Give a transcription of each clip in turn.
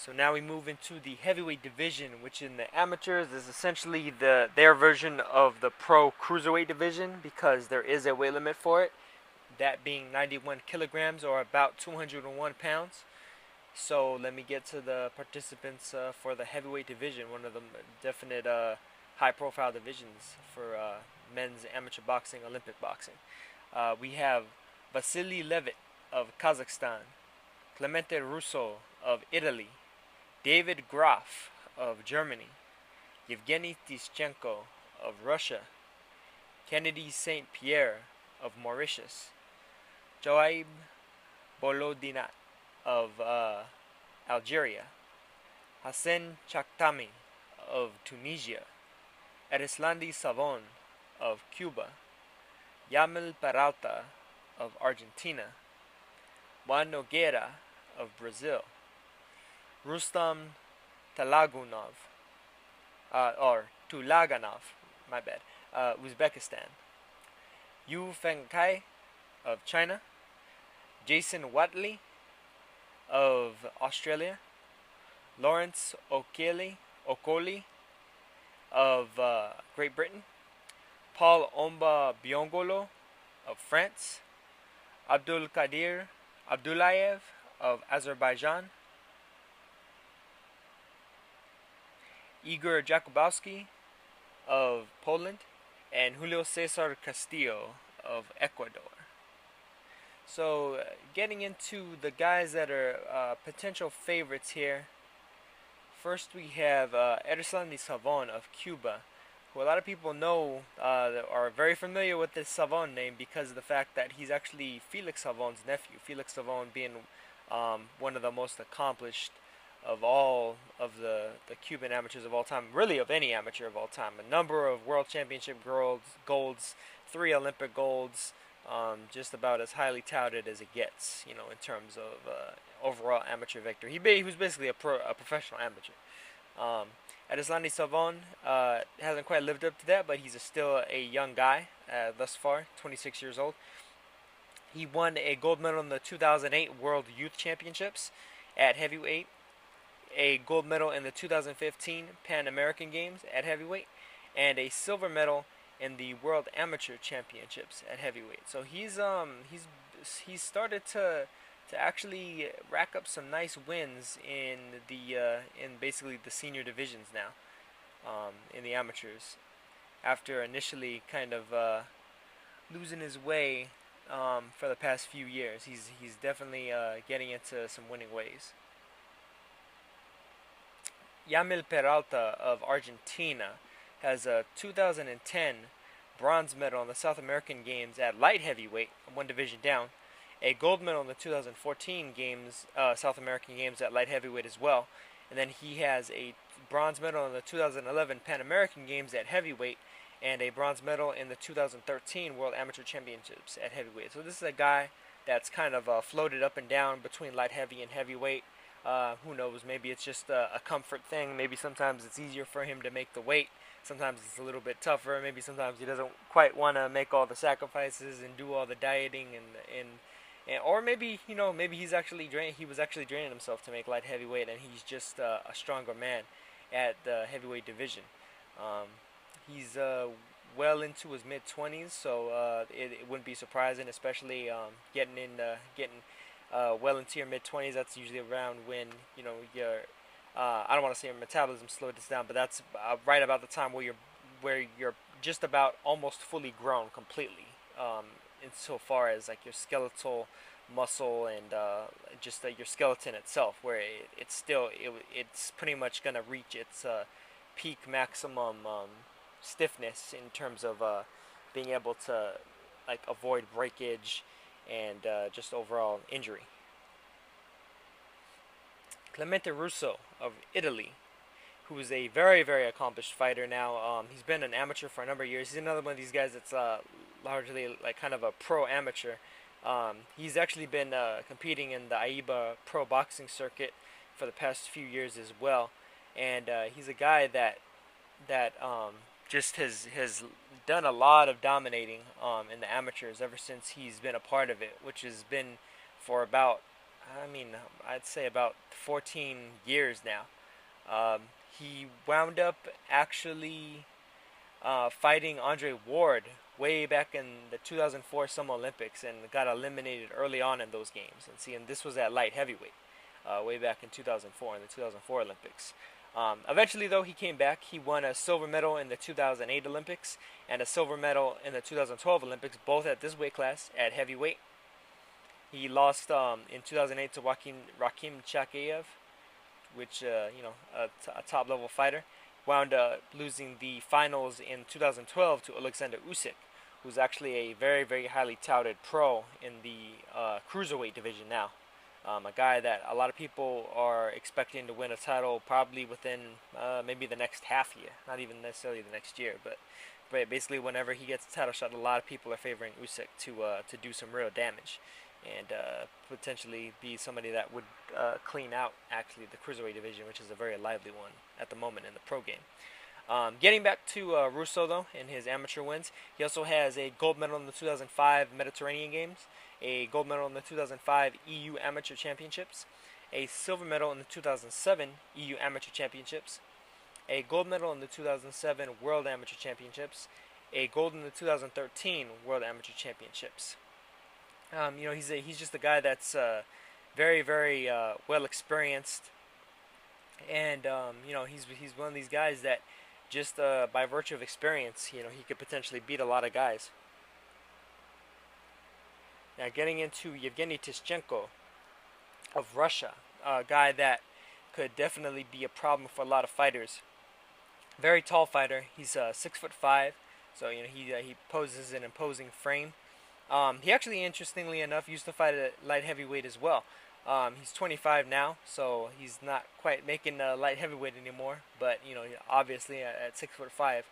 So now we move into the heavyweight division, which in the amateurs is essentially their version of the pro cruiserweight division, because there is a weight limit for it, that being 91 kilograms or about 201 pounds. So let me get to the participants for the heavyweight division, one of the definite high-profile divisions for men's amateur boxing, Olympic boxing. We have Vasily Levitt of Kazakhstan, Clemente Russo of Italy, David Graf of Germany, Evgeny Tischenko of Russia, Kennedy St. Pierre of Mauritius, Joaib Bolodinat of Algeria, Hassan Chaktami of Tunisia, Erislandy Savon of Cuba, Yamil Peralta of Argentina, Juan Nogueira of Brazil, Rustam Talagunov, Tulaganov, my bad, Uzbekistan, Yu Fengkai of China, Jason Watley of Australia, Lawrence Okoli of Great Britain, Paul Omba Biongolo of France, Abdul Kadir Abdullayev of Azerbaijan, Igor Jakubowski of Poland, and Julio Cesar Castillo of Ecuador. So getting into the guys that are potential favorites here. First we have Erislandy Savon of Cuba, who a lot of people know are very familiar with this Savon name because of the fact that he's actually Felix Savon's nephew. Felix Savon being one of the most accomplished of all of the Cuban amateurs of all time, really of any amateur of all time. A number of world championship golds, 3 Olympic golds, just about as highly touted as it gets, you know, in terms of overall amateur victory. He was basically a professional amateur. Erislandy Savon hasn't quite lived up to that, but he's still a young guy thus far, 26 years old. He won a gold medal in the 2008 World Youth Championships at heavyweight, a gold medal in the 2015 Pan American Games at heavyweight, and a silver medal in the World Amateur Championships at heavyweight. So he's started to actually rack up some nice wins in basically the senior divisions now, in the amateurs, after initially kind of losing his way for the past few years. He's definitely getting into some winning ways. Yamil Peralta of Argentina has a 2010 bronze medal in the South American Games at light heavyweight, one division down, a gold medal in the 2014 South American Games at light heavyweight as well, and then he has a bronze medal in the 2011 Pan American Games at heavyweight, and a bronze medal in the 2013 World Amateur Championships at heavyweight. So this is a guy that's kind of floated up and down between light heavy and heavyweight. Who knows, maybe it's just a comfort thing. Maybe sometimes it's easier for him to make the weight. Sometimes it's a little bit tougher. Maybe sometimes he doesn't quite want to make all the sacrifices and do all the dieting and or maybe, you know, maybe he was actually draining himself to make light heavyweight, and he's just a stronger man at the heavyweight division. He's well into his mid-20s, so it wouldn't be surprising, especially getting well into your mid-20s. That's usually around when, you know, your I don't want to say your metabolism slows down, but that's right about the time where you're just about almost fully grown completely, insofar as like your skeletal muscle and just your skeleton itself, where it's pretty much gonna reach its peak maximum stiffness in terms of being able to like avoid breakage and just overall injury. Clemente Russo of Italy, who is a very, very accomplished fighter now. He's been an amateur for a number of years. He's another one of these guys that's largely like kind of a pro amateur. He's actually been competing in the AIBA pro boxing circuit for the past few years as well, and he's a guy that just has done a lot of dominating in the amateurs ever since he's been a part of it, which has been for about, I mean, I'd say about 14 years now. Um, he wound up actually fighting Andre Ward way back in the 2004 Summer Olympics and got eliminated early on in those games. And this was at light heavyweight way back in 2004 in the 2004 Olympics. Eventually, though, he came back. He won a silver medal in the 2008 Olympics and a silver medal in the 2012 Olympics, both at this weight class at heavyweight. He lost in 2008 to Rakim Chakayev, which a top level fighter. Wound up losing the finals in 2012 to Alexander Usyk, who's actually a very, very highly touted pro in the cruiserweight division now. A guy that a lot of people are expecting to win a title probably within maybe the next half year, not even necessarily the next year, but basically whenever he gets a title shot, a lot of people are favoring Usyk to do some real damage and potentially be somebody that would clean out actually the cruiserweight division, which is a very lively one at the moment in the pro game. Getting back to Russo, though, in his amateur wins, he also has a gold medal in the 2005 Mediterranean Games, a gold medal in the 2005 EU Amateur Championships, a silver medal in the 2007 EU Amateur Championships, a gold medal in the 2007 World Amateur Championships, a gold in the 2013 World Amateur Championships. He's just a guy that's very, very well experienced, and he's one of these guys that just by virtue of experience, he could potentially beat a lot of guys. Now, getting into Evgeny Tischenko of Russia, a guy that could definitely be a problem for a lot of fighters. Very tall fighter. He's 6'5", so he poses an imposing frame. He actually, interestingly enough, used to fight at light heavyweight as well. He's 25 now, so he's not quite making light heavyweight anymore. But obviously at 6'5",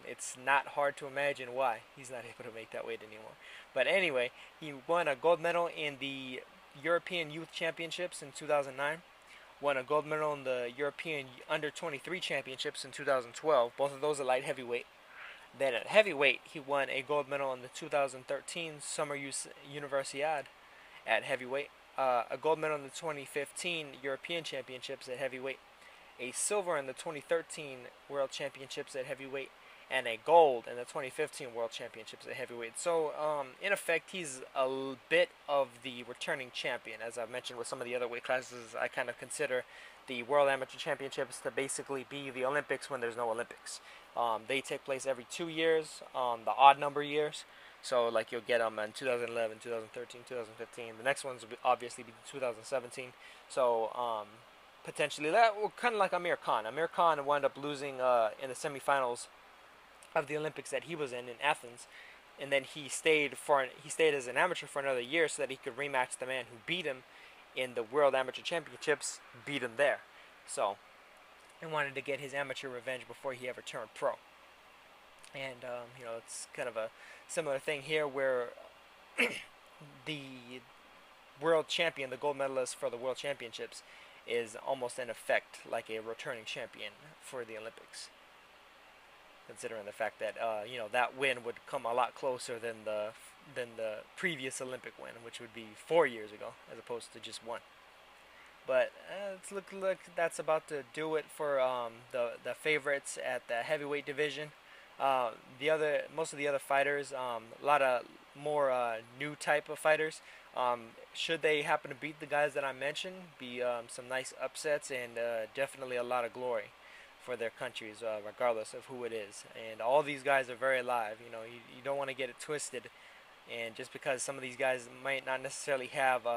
it's not hard to imagine why he's not able to make that weight anymore. But anyway, he won a gold medal in the European Youth Championships in 2009. Won a gold medal in the European Under-23 Championships in 2012. Both of those are light heavyweight. Then at heavyweight, he won a gold medal in the 2013 Summer Universiade at heavyweight, a gold medal in the 2015 European Championships at heavyweight, a silver in the 2013 World Championships at heavyweight, and a gold in the 2015 World Championships at heavyweight. So, in effect, he's a bit of the returning champion. As I've mentioned with some of the other weight classes, I kind of consider the World Amateur Championships to basically be the Olympics when there's no Olympics. They take place every 2 years, the odd number years. So, like, you'll get them in 2011, 2013, 2015. The next ones will obviously be 2017. So, potentially, that will kind of like Amir Khan. Amir Khan wound up losing in the semifinals of the Olympics that he was in Athens, and then he stayed as an amateur for another year so that he could rematch the man who beat him in the World Amateur Championships, beat him there. So he wanted to get his amateur revenge before he ever turned pro. And it's kind of a similar thing here where the world champion, the gold medalist for the World Championships, is almost in effect like a returning champion for the Olympics, considering the fact that that win would come a lot closer than the previous Olympic win, which would be 4 years ago as opposed to just one. But it's look that's about to do it for the favorites at the heavyweight division. Most of the other fighters, a lot of more new type of fighters. Should they happen to beat the guys that I mentioned, be some nice upsets and definitely a lot of glory for their countries, regardless of who it is. And all these guys are very live. You don't want to get it twisted. And just because some of these guys might not necessarily have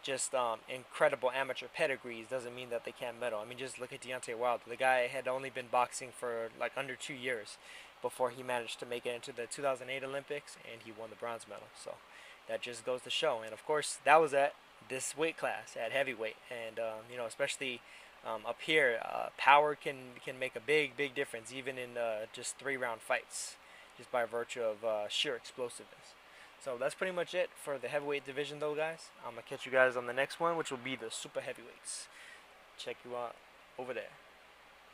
just incredible amateur pedigrees doesn't mean that they can't medal. I mean, just look at Deontay Wilder. The guy had only been boxing for like under 2 years before he managed to make it into the 2008 Olympics, and he won the bronze medal. So that just goes to show. And of course, that was at this weight class, at heavyweight. And especially up here, power can make a big difference, even in just 3-round fights, just by virtue of sheer explosiveness. So that's pretty much it for the heavyweight division, though, guys. I'm going to catch you guys on the next one, which will be the super heavyweights. Check you out over there.